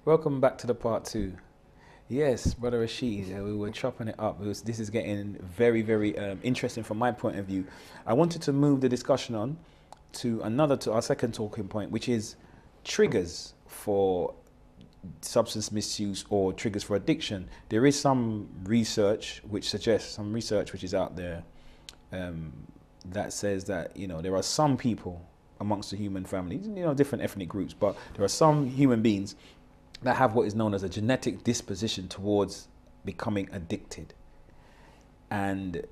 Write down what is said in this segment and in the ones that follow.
Welcome back to the part two. Yes, Brother Rashid, we were chopping it up. This is getting very, very interesting from my point of view. I wanted to move the discussion on to our second talking point, which is triggers for substance misuse or triggers for addiction. There is some research which suggests, which is out there that says that, there are some people amongst the human family, different ethnic groups, but there are some human beings that have what is known as a genetic disposition towards becoming addicted. And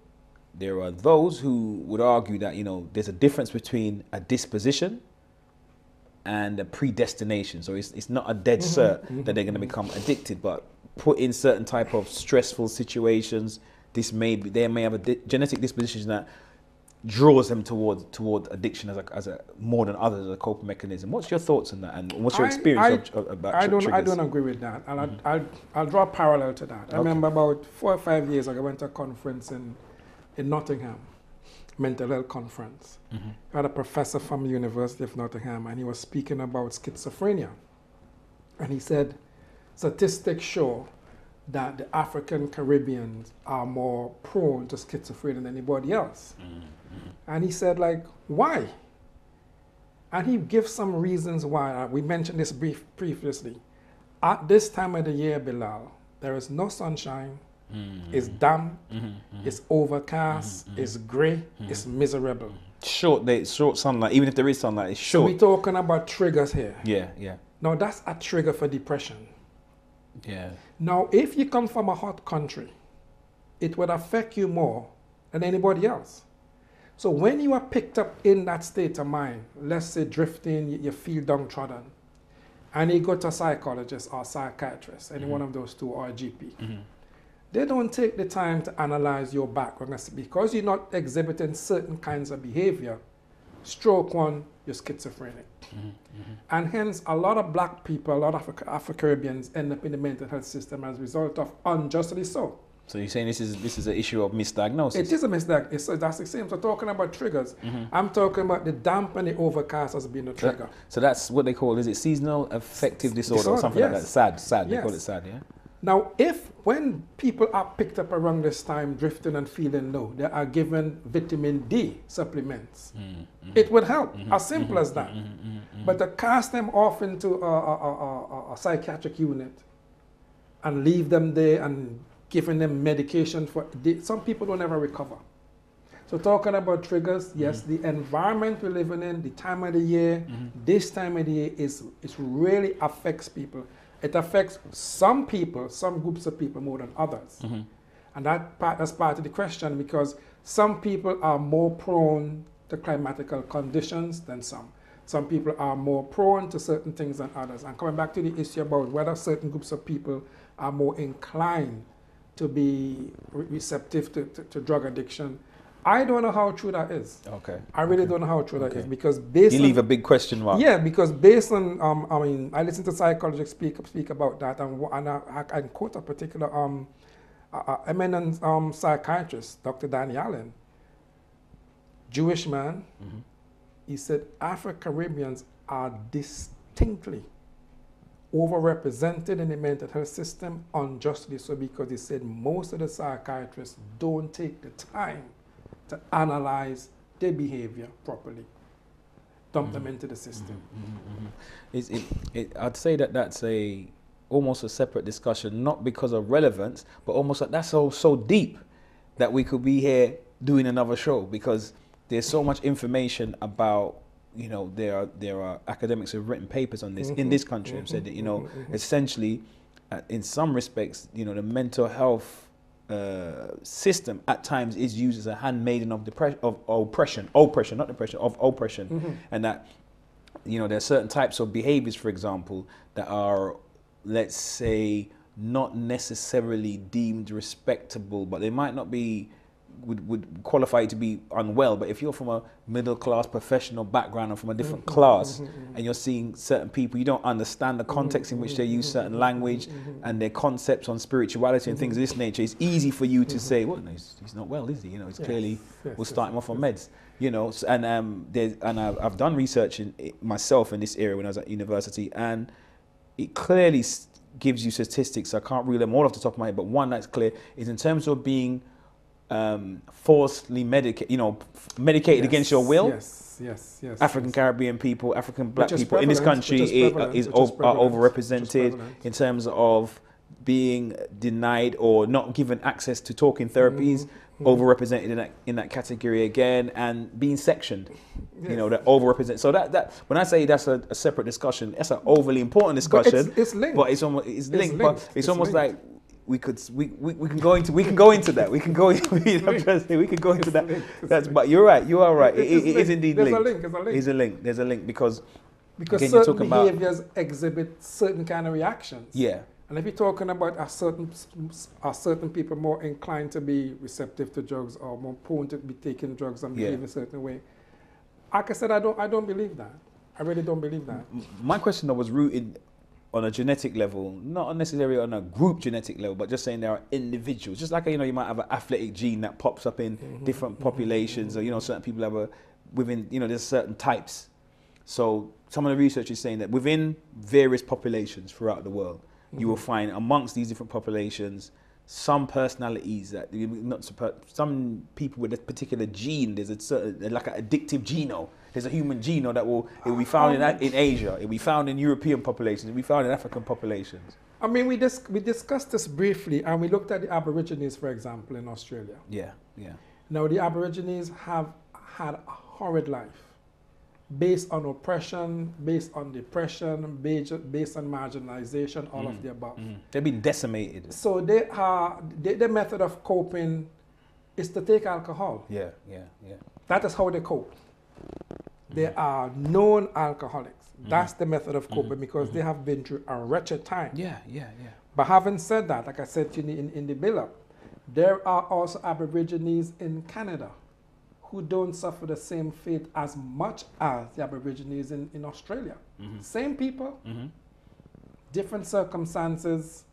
there are those who would argue that, there's a difference between a disposition and a predestination. So it's not a dead cert that they're going to become addicted, but put in certain type of stressful situations, they may have a genetic disposition that draws them toward addiction as a more than others as a coping mechanism. What's your thoughts on that, and what's your experience about triggers? I don't agree with that. I'll draw a parallel to that. I remember about 4 or 5 years ago, I went to a conference in Nottingham, mental health conference. I had a professor from the University of Nottingham, and he was speaking about schizophrenia. And he said, statistics show that the African Caribbeans are more prone to schizophrenia than anybody else. And he said, why? And he gives some reasons why. We mentioned this previously. At this time of the year, Bilal, there is no sunshine. It's damp. It's overcast. It's gray. It's miserable. Short sunlight. Even if there is sunlight, it's short. So we're talking about triggers here. Yeah. Now that's a trigger for depression. Yeah. Now, if you come from a hot country, it would affect you more than anybody else. So when you are picked up in that state of mind, let's say drifting, you feel downtrodden, and you go to a psychologist or psychiatrist, any one of those two, or a GP, they don't take the time to analyze your background because you're not exhibiting certain kinds of behavior. Stroke one, you're schizophrenic. And hence, a lot of black people, a lot of Afro-Caribbeans end up in the mental health system as a result of unjustly so. So you're saying this is an issue of misdiagnosis? It is a misdiagnosis. That's the same. So talking about triggers, I'm talking about the damp and the overcast as being a trigger. So that's what they call, is it seasonal affective disorder or something like that? SAD. Yes. They call it SAD, yeah? Now, when people are picked up around this time, drifting and feeling low, they are given vitamin D supplements. It would help, as simple as that. But to cast them off into a psychiatric unit and leave them there and giving them medication some people don't ever recover. So talking about triggers, yes, the environment we're living in, the time of the year, this time of the year it really affects people. It affects some people, some groups of people more than others. And that's part of the question, because some people are more prone to climatical conditions than some. Some people are more prone to certain things than others. And coming back to the issue about whether certain groups of people are more inclined to be receptive to drug addiction, I don't know how true that is. Okay. I really don't know how true that is, because based on... You leave a big question mark. Yeah, because based on, I listen to psychologists speak about that, and I quote a particular eminent psychiatrist, Dr. Danny Allen, Jewish man. He said Afro-Caribbeans are distinctly overrepresented in the mental health system, unjustly so, because he said most of the psychiatrists don't take the time to analyze their behavior properly, dump them into the system. I'd say that's almost a separate discussion, not because of relevance, but almost like that's so deep that we could be here doing another show, because there's so much information about, there are academics who have written papers on this in this country and said that, essentially, in some respects, the mental health system at times is used as a handmaiden of oppression, and that, there are certain types of behaviors, for example, that are, let's say, not necessarily deemed respectable, but they might not be would qualify to be unwell. But if you're from a middle class professional background or from a different class, and you're seeing certain people, you don't understand the context in which they use certain language and their concepts on spirituality and things of this nature, it's easy for you to say, well, no, he's not well, is he? It's clearly we'll start him off on meds. And I've done research myself in this area when I was at university, and it clearly gives you statistics. I can't read them all off the top of my head, but one that's clear is in terms of being forcibly medicated against your will. Yes. African Caribbean people, African black people in this prevalent, country are prevalent, overrepresented in terms of being denied or not given access to talking therapies, overrepresented in that category again, and being sectioned. Yes. You know, that overrepresented. So that when I say that's a separate discussion, that's an overly important discussion. But it's linked. But it's linked. But it's almost linked. like we can go into that. We can go into that. That's, but you're right. You are right. It is indeed linked. There's a link. There's a link because again, certain behaviors exhibit certain kind of reactions. Yeah. And if you're talking about are certain people more inclined to be receptive to drugs or more prone to be taking drugs and behave a certain way, like I said, I don't believe that. I really don't believe that. My question though was rooted on a genetic level, not necessarily on a group genetic level, but just saying there are individuals. Just like, you know, you might have an athletic gene that pops up in different populations, or, you know, certain people have there's certain types. So some of the research is saying that within various populations throughout the world, you will find amongst these different populations some personalities that some people with a particular gene. There's a certain, like an addictive genome. There's a human genome that will be found in Asia. It will be found in European populations. It will be found in African populations. I mean, we discussed this briefly, and we looked at the Aborigines, for example, in Australia. Yeah. Now, the Aborigines have had a horrid life, based on oppression, based on depression, based on marginalization, all of the above. They've been decimated. So their method of coping is to take alcohol. Yeah. That is how they cope. They are known alcoholics. That's the method of coping because they have been through a wretched time. Yeah. But having said that, like I said to you in the build-up, there are also Aborigines in Canada who don't suffer the same fate as much as the Aborigines in Australia. Same people, different circumstances,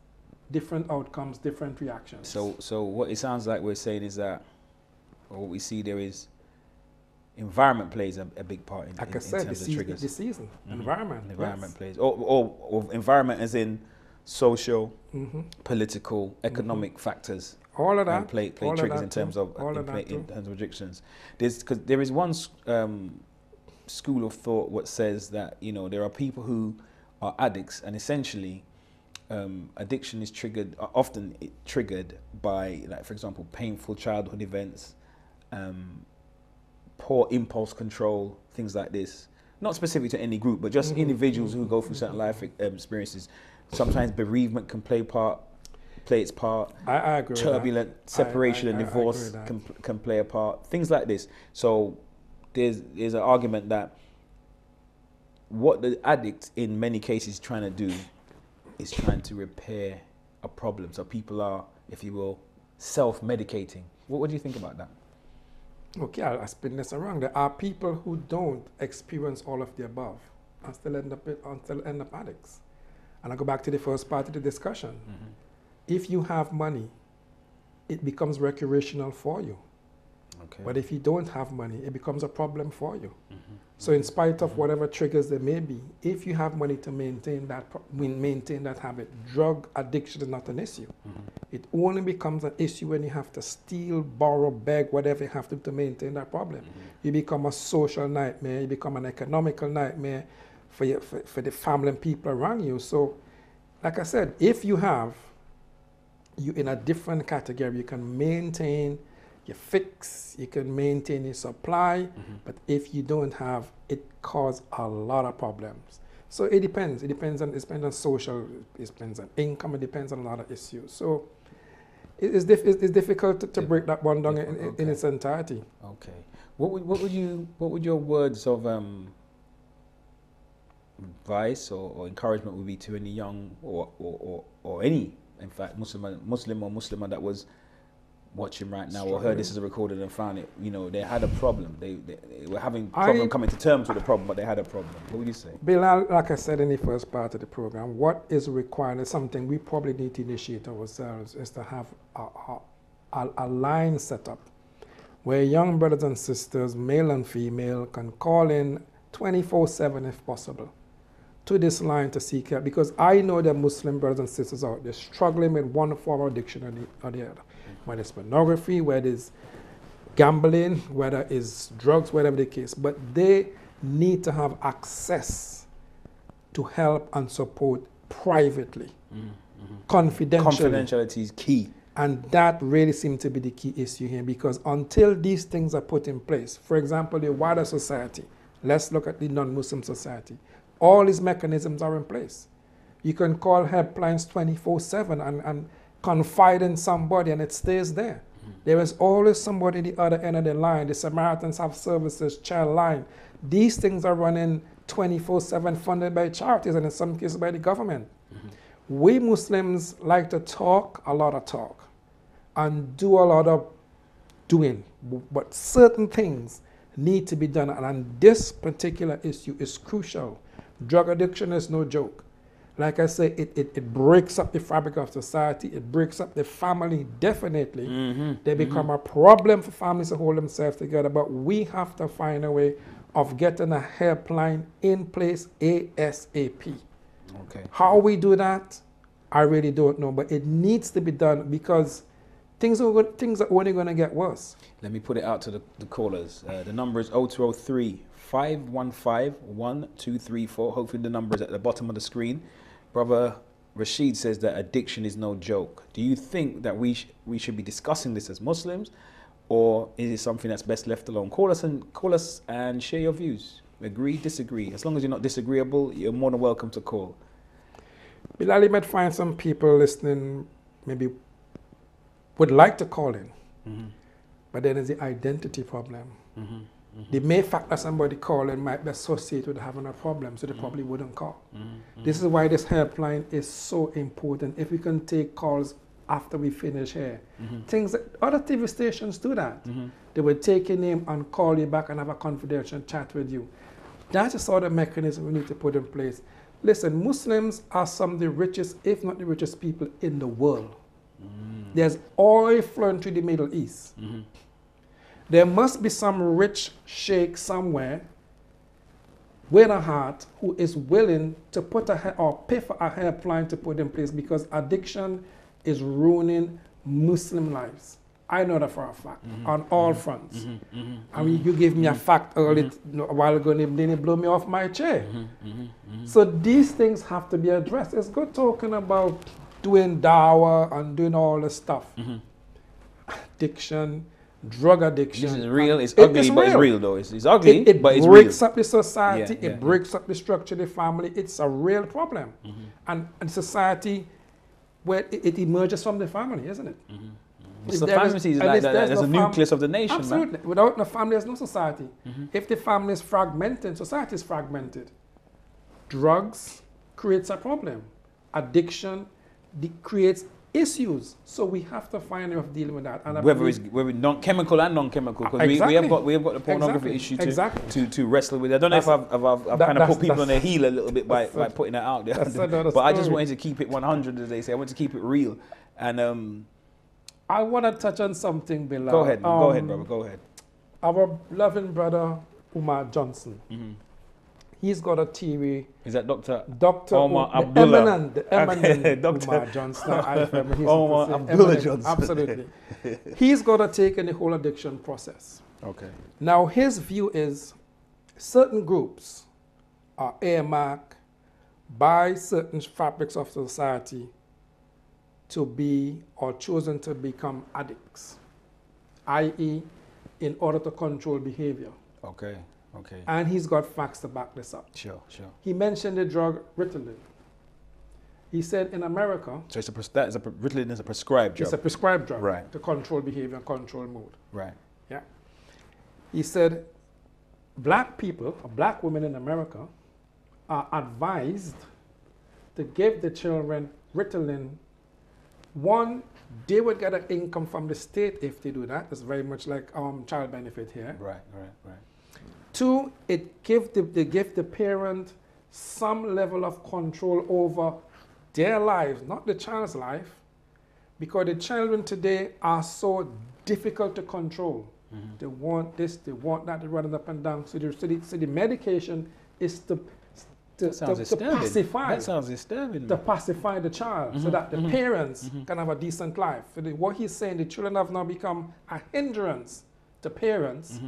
different outcomes, different reactions. So what it sounds like we're saying is that, or what we see there is, environment plays a big part in terms of triggers. The season, environment plays, or environment as in social, political, economic factors. All of that play triggers in terms of addictions. Because there is one school of thought what says that, you know, there are people who are addicts, and essentially addiction is often triggered by, like, for example, painful childhood events, poor impulse control, things like this. Not specific to any group, but just individuals who go through certain life experiences. Sometimes bereavement can play its part. I agree. Turbulent separation and divorce can play a part. Things like this. So there's an argument that what the addict in many cases is trying to do is trying to repair a problem. So people are, if you will, self-medicating. What do you think about that? Okay, I'll spin this around. There are people who don't experience all of the above and still end up addicts. And I go back to the first part of the discussion. If you have money, it becomes recreational for you. Okay. But if you don't have money, it becomes a problem for you. So in spite of whatever triggers there may be, if you have money to maintain that habit, drug addiction is not an issue. It only becomes an issue when you have to steal, borrow, beg, whatever you have to maintain that problem. You become a social nightmare, you become an economical nightmare for the family and people around you. So, like I said, if you in a different category, you can maintain your fix, you can maintain your supply, but if you don't have, it causes a lot of problems. So it depends. It depends on social, it depends on income, it depends on a lot of issues. So it's difficult to break that one down in its entirety. Okay. What would your words of advice or encouragement would be to any young or any, in fact, Muslim or Muslimah that was watching right now or heard this as a recording and found it, you know, they had a problem. They were having problem coming to terms with the problem, but they had a problem. What would you say? Bilal, like I said in the first part of the program, what is required is something we probably need to initiate ourselves, is to have a line set up where young brothers and sisters, male and female, can call in 24/7 if possible, to this line to seek help, because I know that Muslim brothers and sisters out there struggling with one form of addiction or the other. Whether it's pornography, whether it's gambling, whether it's drugs, whatever the case. But they need to have access to help and support privately, confidentially. Confidentiality is key. And that really seems to be the key issue here, because until these things are put in place, for example, the wider society, let's look at the non-Muslim society, all these mechanisms are in place. You can call helplines 24/7 and confide in somebody and it stays there. There is always somebody at the other end of the line. The Samaritans have services, child line. These things are running 24/7, funded by charities and in some cases by the government. We Muslims like to talk a lot of talk and do a lot of doing, but certain things need to be done, and this particular issue is crucial. Drug addiction is no joke. Like I say, it breaks up the fabric of society, it breaks up the family, definitely. They become a problem for families to hold themselves together, but we have to find a way of getting a helpline in place ASAP. Okay. How we do that, I really don't know, but it needs to be done, because things are only going to get worse. Let me put it out to the callers. The number is 0203 515 1234. Hopefully the number is at the bottom of the screen. Brother Rashid says that addiction is no joke. Do you think that we should be discussing this as Muslims, or is it something that's best left alone? Call us and share your views. Agree, disagree. As long as you're not disagreeable, you're more than welcome to call. Bilal, you might find some people listening maybe would like to call in, but then there's the identity problem. The mere fact that somebody calling might be associated with having a problem, so they probably wouldn't call. This is why this helpline is so important. If we can take calls after we finish here, things that other TV stations do that. They would take your name and call you back and have a confidential chat with you. That's the sort of mechanism we need to put in place. Listen, Muslims are some of the richest, if not the richest people in the world. There's oil flowing through the Middle East. There must be some rich sheikh somewhere with a heart who is willing to put or pay for a helpline to put in place, because addiction is ruining Muslim lives. I know that for a fact, on all fronts. I mean, you gave me a fact earlier a while ago, and then it blew me off my chair. So these things have to be addressed. It's good talking about doing dawah and doing all this stuff. Addiction, drug addiction. This is real. It's ugly, but it's real, though. It's ugly, but it's real. It breaks up the society. It breaks up the structure of the family. It's a real problem. And society, where it emerges from the family, isn't it? So the family is like there's a nucleus of the nation. Absolutely. Man. Without the family, there's no society. If the family is fragmented, society is fragmented. Drugs creates a problem. Addiction creates issues. So we have to find a way of dealing with that. And whether it's chemical and non-chemical, because we have got the pornography issue to wrestle with. I don't know if I've kind of put people on their heel a little bit by putting that out there. But I just wanted to keep it 100, as they say. I want to keep it real. And I want to touch on something, Bilal. Go ahead, brother. Go ahead. Our loving brother Umar Johnson. He's got a TV. Is that Dr. Omar Abdullah? The eminent Umar Johnson. Omar Abdullah Johnson. Absolutely. He's got a take in the whole addiction process. Okay. Now, his view is certain groups are earmarked by certain fabrics of society to be or chosen to become addicts, i.e., in order to control behavior. Okay. Okay. And he's got facts to back this up. Sure. He mentioned the drug Ritalin. He said in America... So Ritalin is a prescribed drug? It's a prescribed drug, right, to control behavior and control mood. Right. Yeah. He said black people, or black women in America, are advised to give the children Ritalin. One, they would get an income from the state if they do that. It's very much like child benefit here. Right. Two, they give the parent some level of control over their lives, not the child's life, because the children today are so difficult to control. They want this, they want that, they're running up and down. So the medication is to to pacify. That sounds disturbing. To pacify the child so that the parents can have a decent life. What he's saying, the children have now become a hindrance to parents.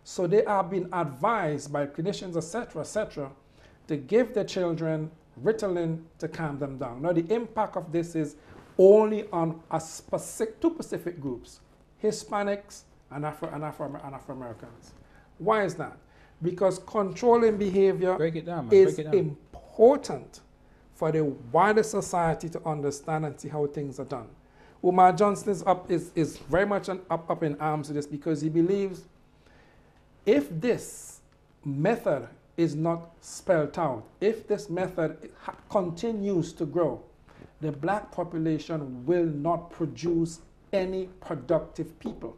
So they are being advised by clinicians, etc., to give the children Ritalin to calm them down. Now the impact of this is only on two specific groups, Hispanics and Afro-Americans. Why is that? Because controlling behavior is important for the wider society to understand and see how things are done. Umar Johnson is very much up in arms with this because he believes if this method is not spelled out, if this method continues to grow, the black population will not produce any productive people.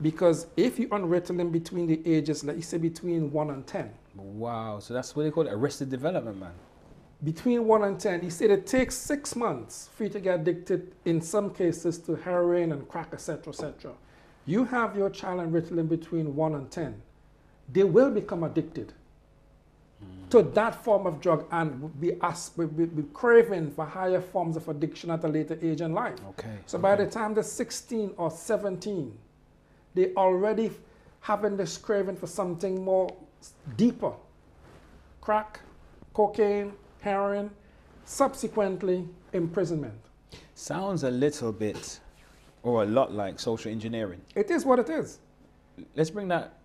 Because if you on Ritalin between the ages, like you say between 1 and 10. Wow, so that's what they call it, arrested development, man. Between 1 and 10, he said it takes 6 months for you to get addicted, in some cases, to heroin and crack, etc., etc. You have your child on Ritalin between 1 and 10. They will become addicted to that form of drug and be craving for higher forms of addiction at a later age in life. Okay. So by the time they're 16 or 17, they already having this craving for something more deeper. Crack, cocaine, heroin, subsequently imprisonment. Sounds a little bit or a lot like social engineering. It is what it is. Let's bring that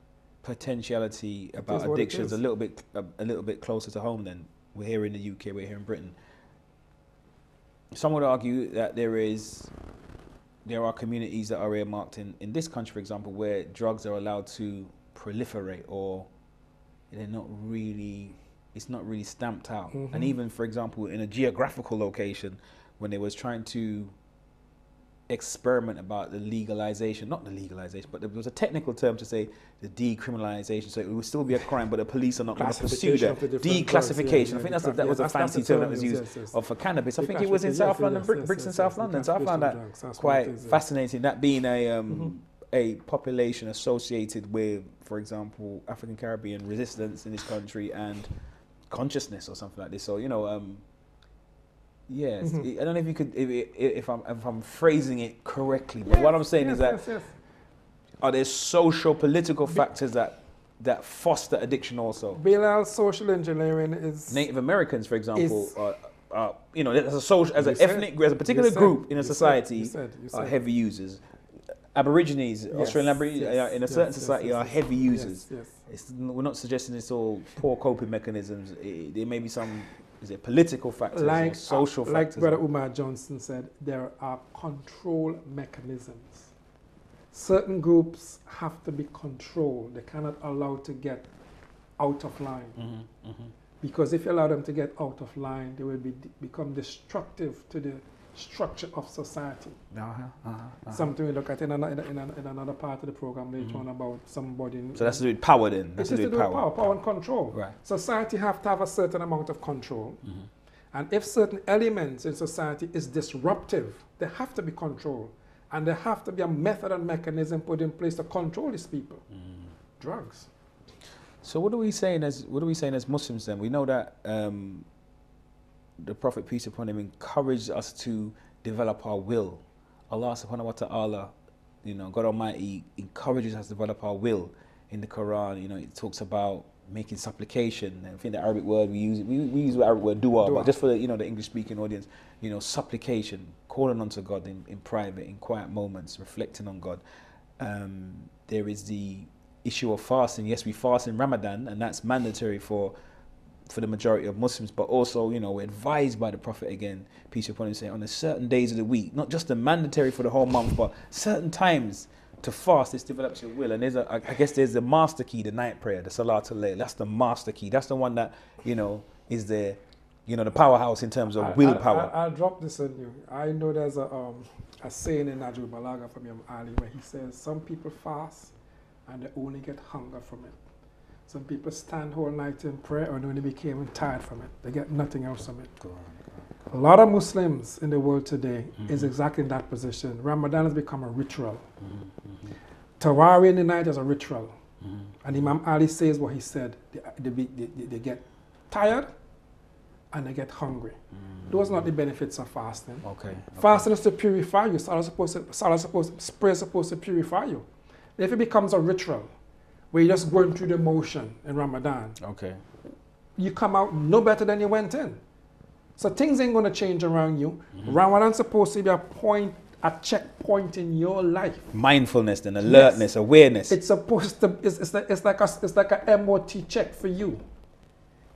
potentiality about addictions a little bit closer to home then. We're here in the UK, we're here in Britain. Some would argue that there are communities that are earmarked in this country, for example, where drugs are allowed to proliferate, or it's not really stamped out. And even, for example, in a geographical location, when they was trying to experiment about the legalization, not the legalization, but there was a technical term to say the decriminalization, so it would still be a crime, but the police are not going to pursue that. Declassification, I think that was a fancy term that was used for cannabis. I think it was in South London, Brixton, South London. So I found that quite fascinating, that being a population associated with, for example, African Caribbean resistance in this country and consciousness or something like this. So, yes, I don't know if you could, if I'm phrasing it correctly, but what I'm saying is that are there social political factors that foster addiction also? Bilal, social engineering is Native Americans, for example, as a particular group in a society are heavy users. Aborigines, Australian Aborigines, in a certain society are heavy users. We're not suggesting it's all poor coping mechanisms. There may be some. Is it political factors or social factors? Like Brother Umar Johnson said, there are control mechanisms. Certain groups have to be controlled. They cannot allow to get out of line. Because if you allow them to get out of line, they will become destructive to the structure of society. Something we look at in another part of the program later on about somebody. So that's to do with power then? It's to do with power and control. Right. Society have to have a certain amount of control. And if certain elements in society is disruptive, they have to be controlled. And there have to be a method and mechanism put in place to control these people. Drugs. So what are we saying as Muslims then? We know that the Prophet, peace upon him, encouraged us to develop our will. Allah subhanahu wa ta'ala, God Almighty encourages us to develop our will in the Quran. It talks about making supplication. And I think the Arabic word we use the Arabic word dua, but just for the English speaking audience, supplication, calling unto God in private, in quiet moments, reflecting on God. There is the issue of fasting. Yes, we fast in Ramadan, and that's mandatory for the majority of Muslims, but also, we're advised by the Prophet, again, peace upon him, saying on the certain days of the week, not just the mandatory for the whole month, but certain times to fast. This develops your will. And I guess there's the master key, the night prayer, the Salatul Layl. That's the master key. That's the one that, is the powerhouse in terms of willpower. I'll drop this on you. I know there's a saying in Najul Balaga from Imam Ali where he says, some people fast and they only get hunger from it. Some people stand whole night in prayer and only became tired from it. They get nothing else from it. A lot of Muslims in the world today is exactly in that position. Ramadan has become a ritual. Tarawih in the night is a ritual. And Imam Ali says what he said. They get tired and they get hungry. Those are not the benefits of fasting. Okay. Fasting is to purify you. Prayer is supposed to purify you. If it becomes a ritual where you're just going through the motion in Ramadan, Okay. you come out no better than you went in. So things ain't going to change around you. Ramadan's supposed to be a checkpoint in your life. Mindfulness and alertness, awareness. It's supposed to. It's like a MOT check for you.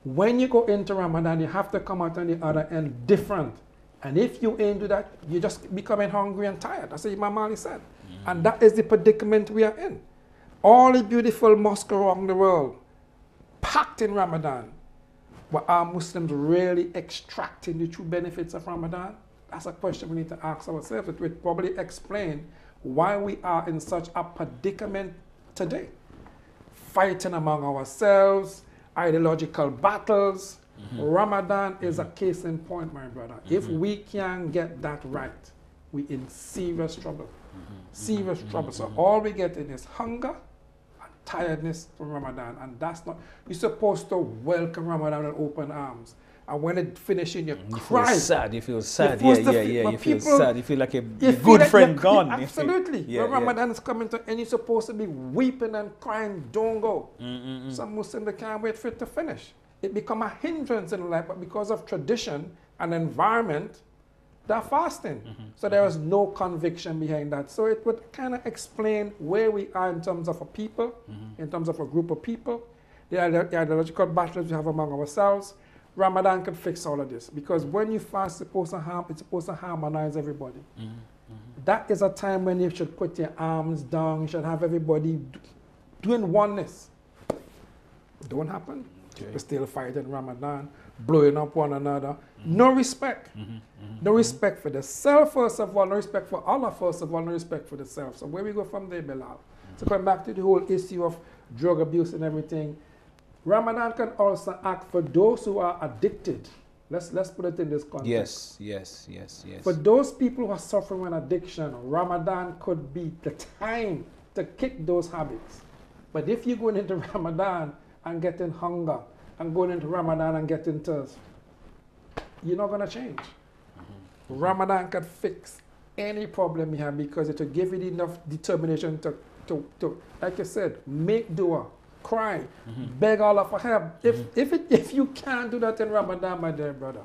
When you go into Ramadan, you have to come out on the other end different. And if you ain't do that, you just becoming hungry and tired. That's what Imam Ali said. And that is the predicament we are in. All the beautiful mosques around the world, packed in Ramadan. But are Muslims really extracting the true benefits of Ramadan? That's a question we need to ask ourselves. It would probably explain why we are in such a predicament today. Fighting among ourselves, ideological battles. Ramadan is a case in point, my brother. If we can't get that right, we in serious trouble. Serious trouble. So all we get in is hunger and tiredness from Ramadan. And that's not, you're supposed to welcome Ramadan with open arms. And when it finishes, you cry. Feel sad. You feel sad. You're Yeah. supposed to You feel people- sad. You feel like a You feel good like friend you're- gone. Absolutely. Yeah, When Ramadan is coming to and you're supposed to be weeping and crying, don't go. Some Muslims, they can't wait for it to finish. It become a hindrance in life, but because of tradition and environment, they're fasting. So there is no conviction behind that. So it would kind of explain where we are in terms of a people, in terms of a group of people, the ideological battles we have among ourselves. Ramadan could fix all of this, because when you fast, it's supposed to harmonize everybody. That is a time when you should put your arms down. You should have everybody doing oneness. Don't happen. Okay. We're still fighting Ramadan, blowing up one another. No respect. No respect for the self, first of all. No respect for Allah, first of all. No respect for the self. So where we go from there, Bilal? So coming back to the whole issue of drug abuse and everything, Ramadan can also act for those who are addicted. Let's put it in this context. Yes. For those people who are suffering with addiction, Ramadan could be the time to kick those habits. But if you're going into Ramadan and getting hunger, and going into Ramadan and getting thirst, you're not going to change. Ramadan can fix any problem you have, because it will give you enough determination to like you said, make dua, cry, beg Allah for help. If you can't do that in Ramadan, my dear brother,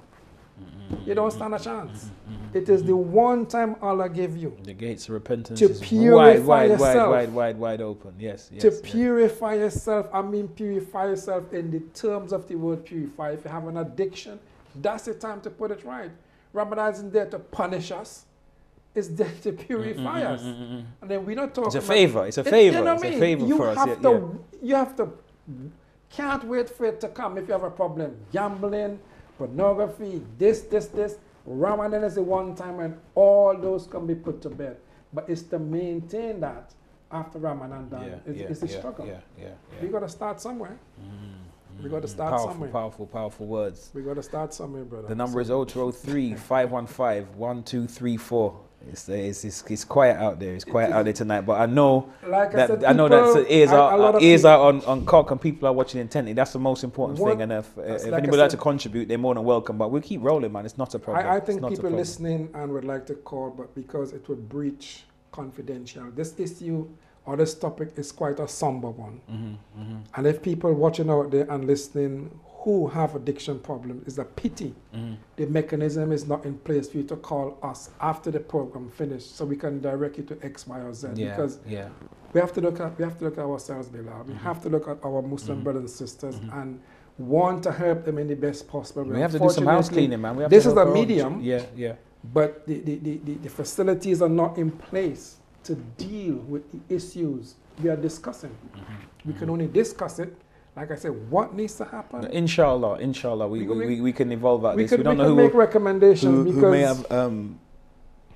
you don't stand a chance. It is the one time Allah gave you The gates of repentance to is purify yourself. wide open. Yes. To purify yourself, I mean purify yourself in the terms of the word purify. If you have an addiction, that's the time to put it right. Ramadan isn't there to punish us. It's there to purify us. And then we don't talk It's a about- favor. It's a favor. You know It's what I a mean? favor You for us. have to, you have to, can't wait for it to come if you have a problem. Gambling, pornography, this. Ramadan is the one time when all those can be put to bed. But it's to maintain that after Ramadan done. It's a struggle. We got to start somewhere. We got to start somewhere. Powerful words. We got to start somewhere, brother. The number is 0203 515 1234. It's quiet out there. It's quiet out there tonight. But I know Like that said, I know that ears a lot of are people- on cock and people are watching intently. That's the most important thing. And if like anybody I would like said- to contribute, they're more than welcome. But we'll keep rolling, man. It's not a problem. I It's think not a people problem. listening and would like to call, but because it would breach confidential. This issue or this topic is quite a somber one. And if people watching out there and listening who have addiction problems, it's a pity the mechanism is not in place for you to call us after the program finished, so we can direct you to X, Y, or Z. Because we have to look at ourselves, Bilal. We have to look at our Muslim brothers and sisters and want to help them in the best possible way. We have to do some house cleaning, man. We have This to is help a our own medium. Yeah. But the facilities are not in place to deal with the issues we are discussing. We can only discuss it. Like I said, what needs to happen? Inshallah, we can evolve out this. We don't know can who make recommendations because who may have.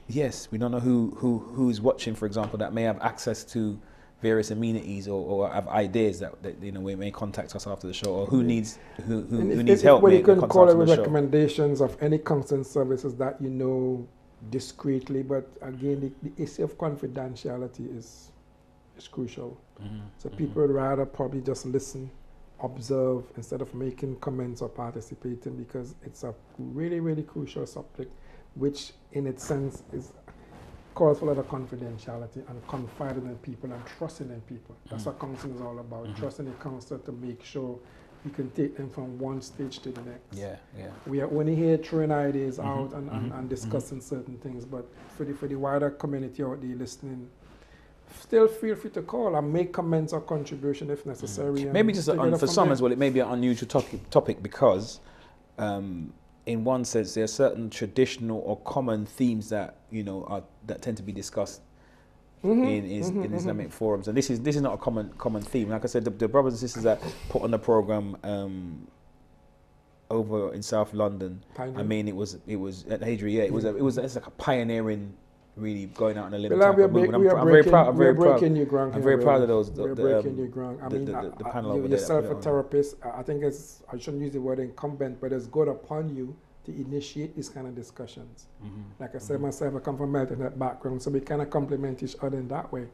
Yes, we don't know who's watching, for example, that may have access to various amenities or have ideas that we may contact us after the show, or who needs help. Well, may you can contact call us it on with the show. recommendations of any counseling services that you know discreetly. But again, the issue of confidentiality is crucial. So people would rather probably just listen observe instead of making comments or participating, because it's a really, really crucial subject, which in its sense calls for a lot of confidentiality and confiding in people and trusting in people. That's what counseling is all about, trusting a counselor to make sure you can take them from one stage to the next. Yeah, yeah. We are only here throwing ideas out and discussing certain things, but for the wider community out there listening, still feel free to call and make comments or contribution if necessary. Maybe just for some as well, it may be an unusual topic because in one sense there are certain traditional or common themes that that tend to be discussed in Islamic forums, and this is not a common theme. Like I said, the brothers and sisters that put on the program over in South London, Pioneer. I mean, it was at Hadri, yeah, it's like a pioneering, really going out on a limb. I'm very proud of those. The panel over there. Yourself a therapist, I think I shouldn't use the word incumbent, but it's good upon you to initiate these kind of discussions. Like I said myself, I come from a that background, so we kind of complement each other in that way.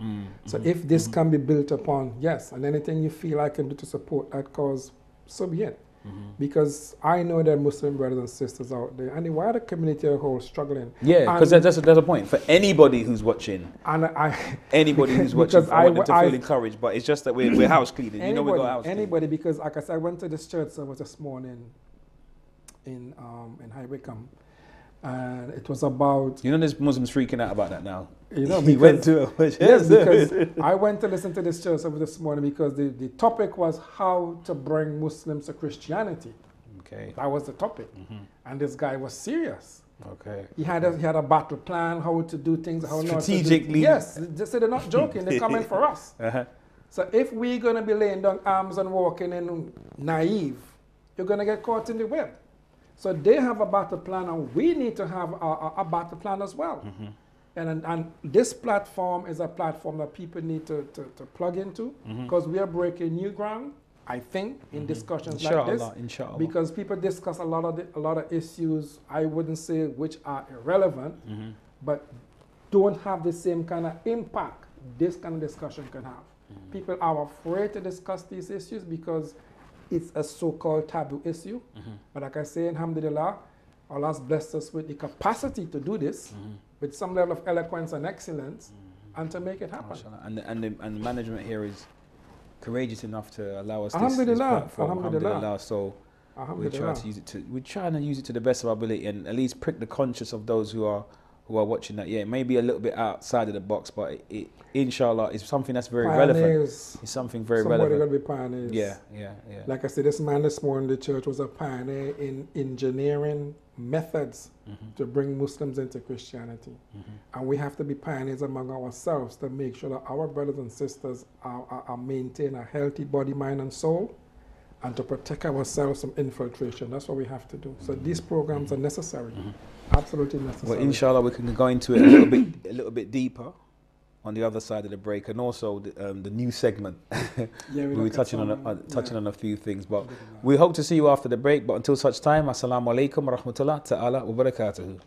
So if this can be built upon, yes, and anything you feel I can do to support that cause, so be it. Because I know there are Muslim brothers and sisters out there, and the wider community as a whole struggling. Yeah, because that's a point for anybody who's watching. And anybody who's watching, I want them to feel encouraged. But it's just that we're house cleaning. We got house cleaning. Anybody, because like I said, I went to this church service this morning in High Wycombe, and it was about. There's Muslims freaking out about that now. He went to a yes, because I went to listen to this church service this morning because the topic was how to bring Muslims to Christianity. Okay, that was the topic, and this guy was serious. Okay, he had a battle plan, how to do things, how strategically. Not to do. Yes, they're not joking. They're coming for us. So if we're gonna be laying down arms and walking in naive, you're gonna get caught in the web. So they have a battle plan, and we need to have a battle plan as well. And this platform is a platform that people need to plug into, because we are breaking new ground, I think, in discussions like this. Inshallah. Because people discuss a lot of issues, I wouldn't say which are irrelevant, but don't have the same kind of impact this kind of discussion can have. People are afraid to discuss these issues because it's a so-called taboo issue. But like I say, alhamdulillah, Allah's blessed us with the capacity to do this with some level of eloquence and excellence and to make it happen. And the management here is courageous enough to allow us this platform. Alhamdulillah. So we try to use it to the best of our ability and at least prick the conscience of those who are watching that. Yeah, it may be a little bit outside of the box, but it inshallah is something that's very relevant. It's something very relevant. Somebody got to be pioneers. Yeah. Like I said, this man this morning, the church was a pioneer in engineering methods to bring Muslims into Christianity. And we have to be pioneers among ourselves to make sure that our brothers and sisters are maintain a healthy body, mind, and soul, and to protect ourselves from infiltration. That's what we have to do. So these programs are necessary. Absolutely necessary. Well, inshallah, we can go into it a little bit deeper on the other side of the break, and also the new segment. We'll be touching on a few things, but we hope to see you after the break. But until such time, assalamu alaikum wa rahmatullah ta'ala wa barakatuhu.